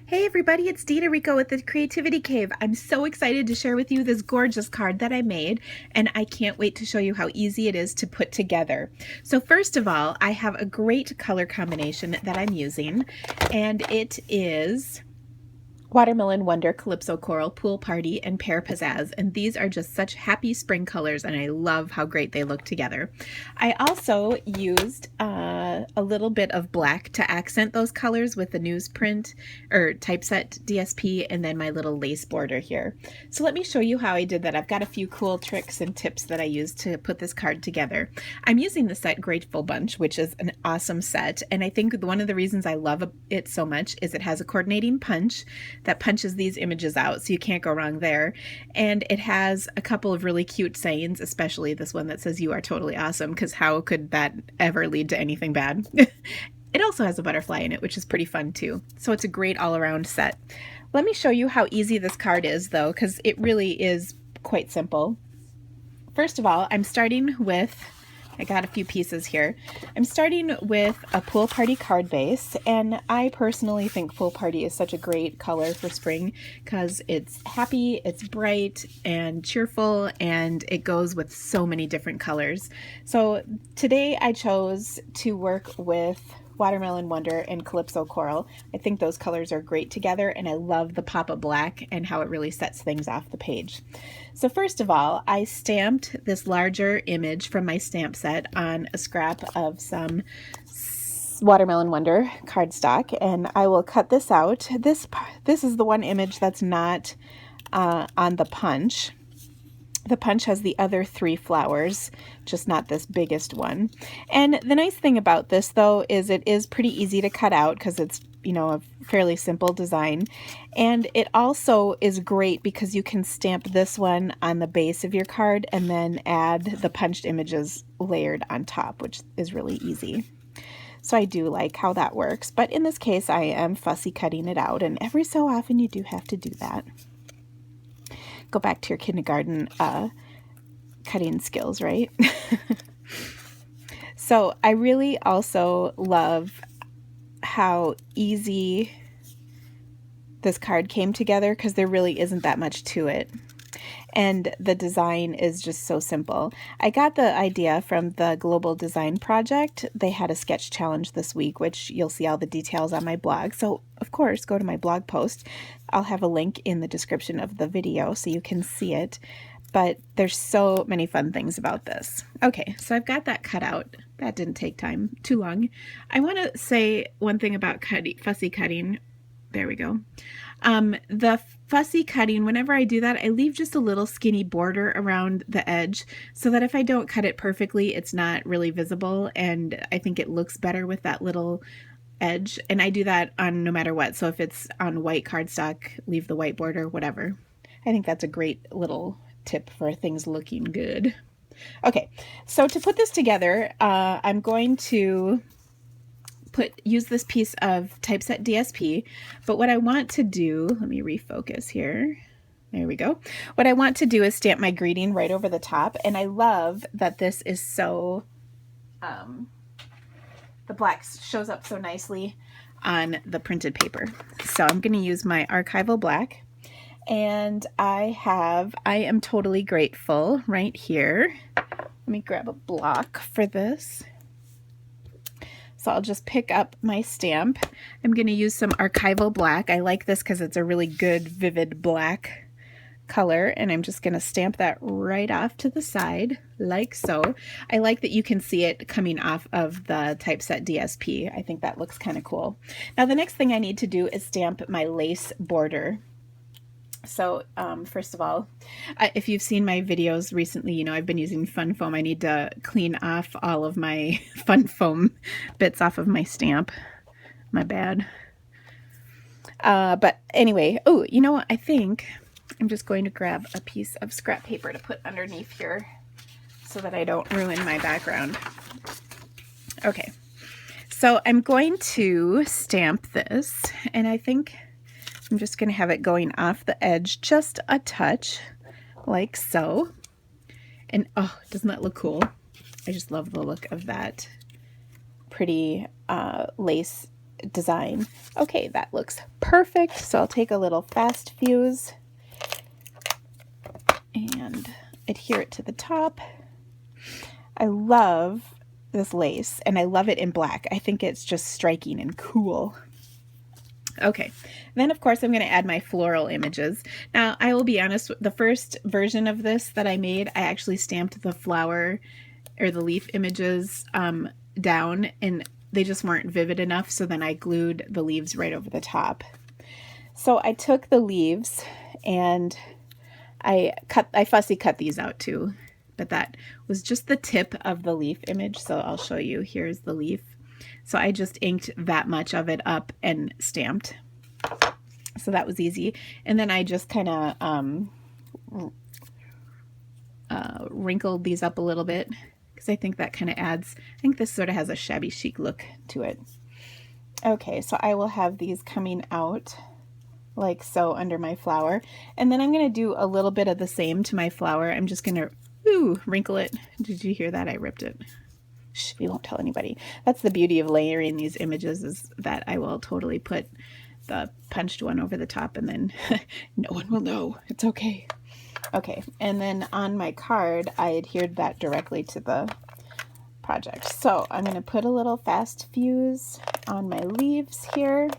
Hey everybody, it's Dita Rico with the Creativity Cave. I'm so excited to share with you this gorgeous card that I made, and I can't wait to show you how easy it is to put together. So first of all, I have a great color combination that I'm using, and it is Watermelon Wonder, Calypso Coral, Pool Party, and Pear Pizzazz, and these are just such happy spring colors, and I love how great they look together. I also used a little bit of black to accent those colors with the newsprint or typeset DSP, and then my little lace border here. So let me show you how I did that. I've got a few cool tricks and tips that I used to put this card together. I'm using the set Grateful Bunch, which is an awesome set, and I think one of the reasons I love it so much is it has a coordinating punch that punches these images out, so you can't go wrong there. And it has a couple of really cute sayings, especially this one that says, "You are totally awesome," because how could that ever lead to anything bad? It also has a butterfly in it, which is pretty fun too. So it's a great all-around set. Let me show you how easy this card is though, because it really is quite simple. First of all, I'm starting with, I got a few pieces here. I'm starting with a Pool Party card base, and I personally think Pool Party is such a great color for spring because it's happy, it's bright and cheerful, and it goes with so many different colors. So today I chose to work with Watermelon Wonder and Calypso Coral. I think those colors are great together, and I love the pop of black and how it really sets things off the page. So first of all, I stamped this larger image from my stamp set on a scrap of some Watermelon Wonder cardstock, and I will cut this out. This is the one image that's not on the punch. The punch has the other three flowers, just not this biggest one. And the nice thing about this, though, is it is pretty easy to cut out because it's, you know, a fairly simple design. And it also is great because you can stamp this one on the base of your card and then add the punched images layered on top, which is really easy. So I do like how that works. But in this case, I am fussy cutting it out, and every so often you do have to do that. Go back to your kindergarten cutting skills, right? So I really also love how easy this card came together because there really isn't that much to it. And the design is just so simple. I got the idea from the Global Design Project. They had a sketch challenge this week, which you'll see all the details on my blog. So, of course, go to my blog post. I'll have a link in the description of the video so you can see it. But there's so many fun things about this. Okay, so I've got that cut out. That didn't take too long. I want to say one thing about fussy cutting. There we go. The fussy cutting, whenever I do that, I leave just a little skinny border around the edge so that if I don't cut it perfectly, it's not really visible, and I think it looks better with that little edge. And I do that on no matter what. So if it's on white cardstock, leave the white border, whatever. I think that's a great little tip for things looking good. Okay, so to put this together, I'm going to use this piece of typeset DSP, but what I want to do, let me refocus here. There we go. What I want to do is stamp my greeting right over the top, and I love that this is so, the black shows up so nicely on the printed paper. So I'm going to use my archival black, and I am totally grateful right here. Let me grab a block for this. So I'll just pick up my stamp. I'm going to use some archival black. I like this because it's a really good, vivid black color, and I'm just going to stamp that right off to the side, like so. I like that you can see it coming off of the typeset DSP. I think that looks kind of cool. Now the next thing I need to do is stamp my lace border. So first of all, if you've seen my videos recently, you know I've been using fun foam. I need to clean off all of my fun foam bits off of my stamp. My bad. But anyway, oh, you know what? I think I'm just going to grab a piece of scrap paper to put underneath here so that I don't ruin my background. Okay, so I'm going to stamp this, and I think I'm just going to have it going off the edge just a touch, like so. And oh, doesn't that look cool? I just love the look of that pretty lace design. Okay, that looks perfect. So I'll take a little fast fuse and adhere it to the top. I love this lace, and I love it in black. I think it's just striking and cool. Okay, then of course I'm going to add my floral images. Now I will be honest, the first version of this that I made, I actually stamped the flower or the leaf images down, and they just weren't vivid enough, so then I glued the leaves right over the top. So I took the leaves and I fussy cut these out too, but that was just the tip of the leaf image. So I'll show you. Here's the leaf. So I just inked that much of it up and stamped. So that was easy. And then I just kind of wrinkled these up a little bit because I think that kind of adds, I think this sort of has a shabby chic look to it. Okay, so I will have these coming out like so under my flower. And then I'm going to do a little bit of the same to my flower. I'm just going to wrinkle it. Did you hear that? I ripped it. Shh, we won't tell anybody. That's the beauty of layering these images, is that I will totally put the punched one over the top and then no one will know. It's okay. Okay, and then on my card, I adhered that directly to the project. So I'm going to put a little fast fuse on my leaves here.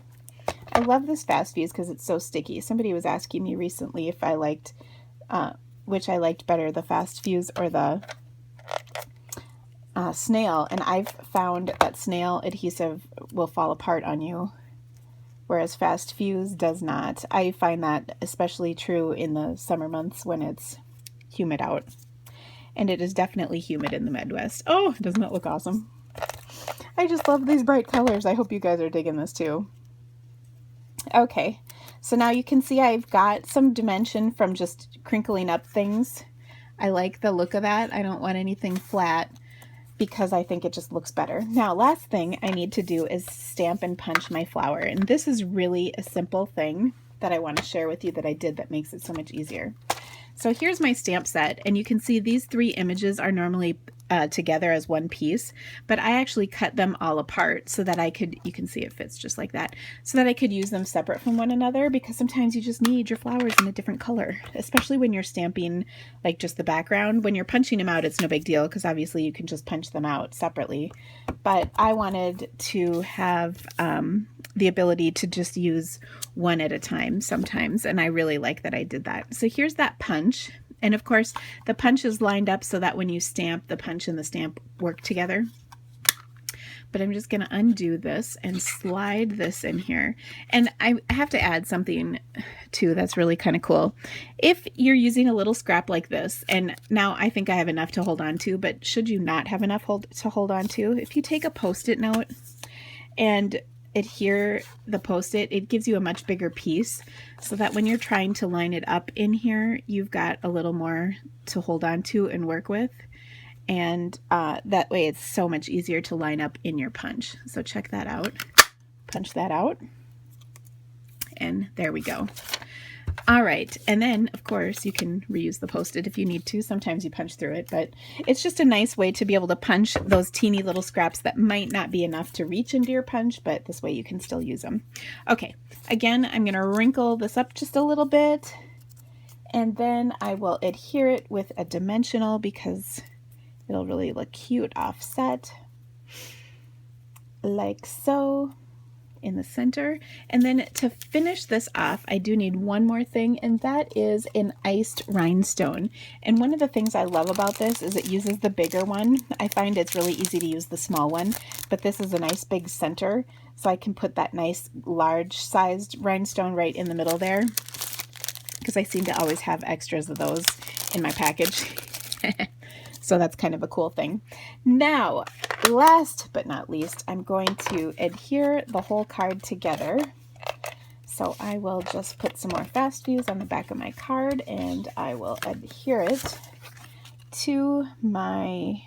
I love this fast fuse because it's so sticky. Somebody was asking me recently if I liked, which I liked better, the fast fuse or the snail, and I've found that snail adhesive will fall apart on you, whereas fast fuse does not. I find that especially true in the summer months when it's humid out, and it is definitely humid in the Midwest. Oh, doesn't that look awesome? I just love these bright colors. I hope you guys are digging this too. Okay, so now you can see I've got some dimension from just crinkling up things. I like the look of that. I don't want anything flat because I think it just looks better. Now, last thing I need to do is stamp and punch my flower. And this is really a simple thing that I want to share with you that I did that makes it so much easier. So here's my stamp set, and you can see these three images are normally together as one piece, but I actually cut them all apart so that I could, you can see it fits just like that, so that I could use them separate from one another, because sometimes you just need your flowers in a different color, especially when you're stamping like just the background. When you're punching them out, it's no big deal because obviously you can just punch them out separately, but I wanted to have the ability to just use one at a time sometimes, and I really like that I did that. So here's that punch. And of course, the punch is lined up so that when you stamp, the punch and the stamp work together. But I'm just going to undo this and slide this in here. And I have to add something too that's really kind of cool. If you're using a little scrap like this, and now I think I have enough to hold on to, but should you not have enough to hold on to, if you take a Post-it note and adhere the Post-it, it gives you a much bigger piece so that when you're trying to line it up in here, you've got a little more to hold on to and work with. And that way it's so much easier to line up in your punch. So check that out. Punch that out. And there we go. All right, and then of course you can reuse the Post-it if you need to. Sometimes you punch through it, but it's just a nice way to be able to punch those teeny little scraps that might not be enough to reach into your punch, but this way you can still use them. Okay, again, I'm going to wrinkle this up just a little bit, and then I will adhere it with a dimensional because it'll really look cute offset, like so, in the center. And then to finish this off, I do need one more thing, and that is an iced rhinestone. And one of the things I love about this is it uses the bigger one. I find it's really easy to use the small one, but this is a nice big center, so I can put that nice large sized rhinestone right in the middle there, because I seem to always have extras of those in my package. So that's kind of a cool thing. Now, last but not least, I'm going to adhere the whole card together. So I will just put some more fast fuse on the back of my card, and I will adhere it to my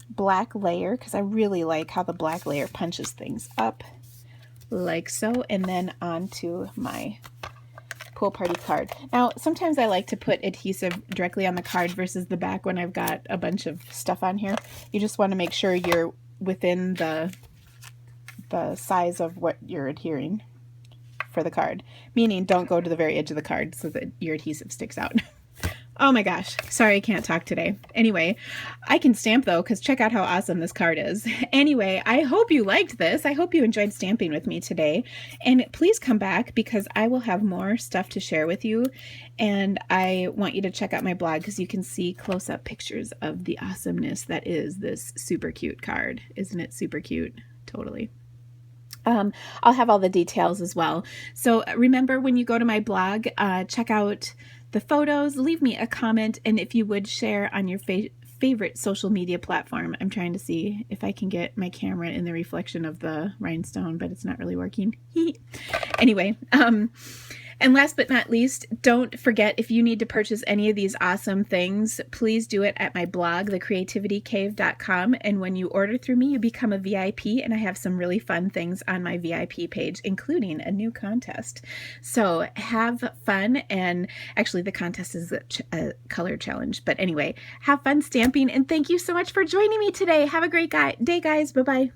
black layer because I really like how the black layer punches things up, like so, and then onto my pool party card. Now, sometimes I like to put adhesive directly on the card versus the back when I've got a bunch of stuff on here. You just want to make sure you're within the the size of what you're adhering for the card, meaning don't go to the very edge of the card so that your adhesive sticks out. Oh my gosh, sorry I can't talk today. Anyway, I can stamp though, because check out how awesome this card is. Anyway, I hope you liked this. I hope you enjoyed stamping with me today. And please come back because I will have more stuff to share with you. And I want you to check out my blog because you can see close-up pictures of the awesomeness that is this super cute card. Isn't it super cute? Totally. I'll have all the details as well. So remember, when you go to my blog, check out the photos, leave me a comment, and if you would share on your favorite social media platform. I'm trying to see if I can get my camera in the reflection of the rhinestone, but it's not really working. Anyway, and last but not least, don't forget, if you need to purchase any of these awesome things, please do it at my blog, thecreativitykave.com. And when you order through me, you become a VIP, and I have some really fun things on my VIP page, including a new contest. So have fun, and actually the contest is a color challenge. But anyway, have fun stamping, and thank you so much for joining me today. Have a great day, guys. Bye-bye.